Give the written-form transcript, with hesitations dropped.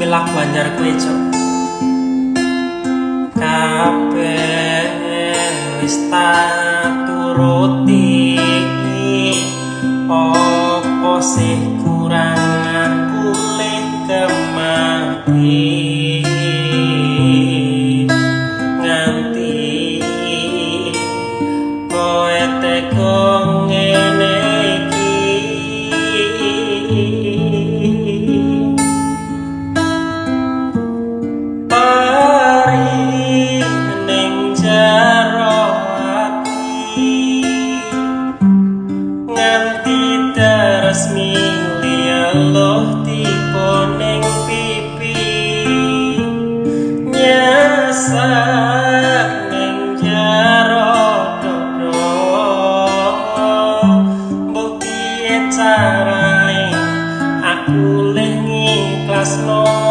Tapi lagu anyar kuwi cok kabeh wis tak turuti, opo sih kurang aku lek kemati nganti kowe teko ngene iki. Resmi Allah tipe neng pipi nyasar neng jaro dodo bukti carane aku leh ngikhlasno